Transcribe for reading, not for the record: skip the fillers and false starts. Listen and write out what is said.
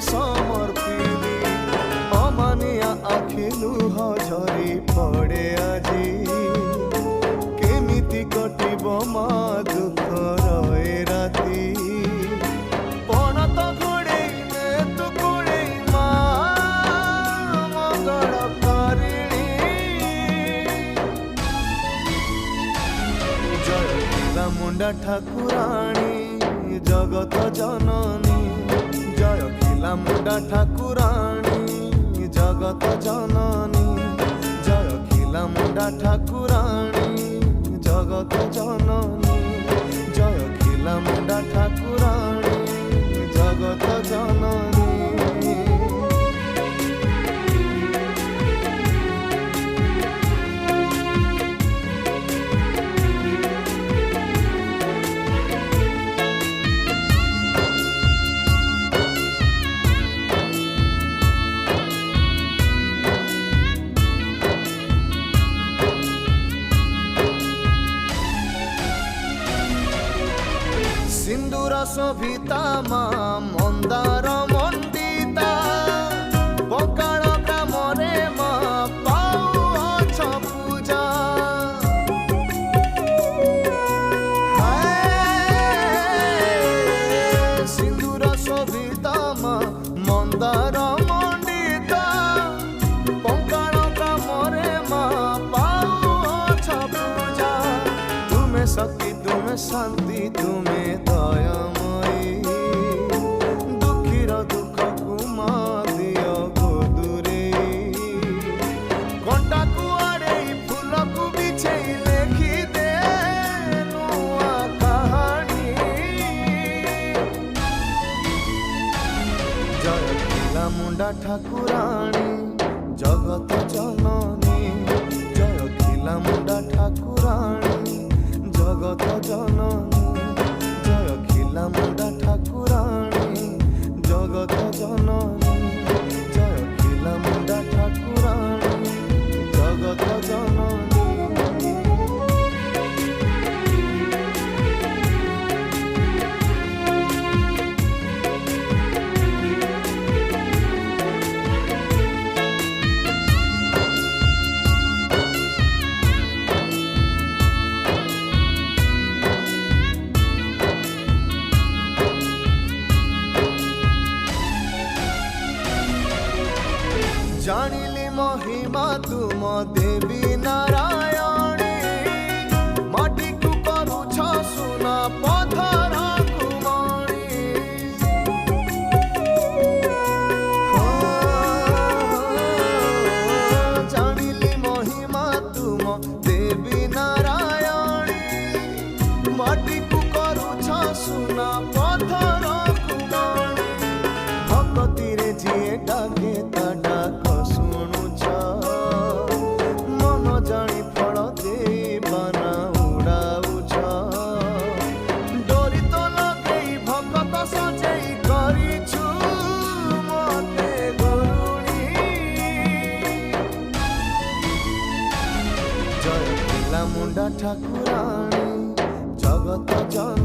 समर्पिली अमानिया आखि लुह झरी पड़े আজি केमिति कटिब मा दुख रहे राति पणत घोड़े तू कोड़े मा मंगल करिणी जय खिलामुंडा ठाकुराणी जगत जननी जय खिलामुंडा ठाकुराणी जगत जननी जय खिलामुंडा ठाकुराणी जगत जननी जय खिलामुंडा ठाकुराणी जगत जननी। सिंदूर शोभिता मा मंदार मंडिता बकाल ग्राम रे मा पाउछ पूजा सिंदूर शोभिता मा मंदार मंडिता बकाल ग्राम रे मा पाउछ पूजा तुम्हें शक्ति तुम्हें शांति तुम्हें दयामयी दुखीर दुख कुमा दियो गोदूरे कंटा को आड़े फूल को बिछे लेखी दे नुआ कहानी जय खिलामुंडा ठाकुराणी जगत जननी जय खिलामुंडा ठाकुराणी जगत जननी जय खिलामुंडा ठाकुराणी जगत जननी जय खिलामुंडा ठाकुराणी जगत जननी। जानिली महिमा तुम देवी नारायणी माटी को करुछ सुना पथर कुमारी जानिली महिमा तुम देवी नारायणी माटी को करुछ सुना पथर कुमारी भक्ति रे जिए डाके ता डाक शुणुछ मन जानी फल देवाना उड़ाउछ डोरी तो लगे भगत सजेई करिछु मते गुरुणी जय खिलामुंडा ठाकुराणी जगत जन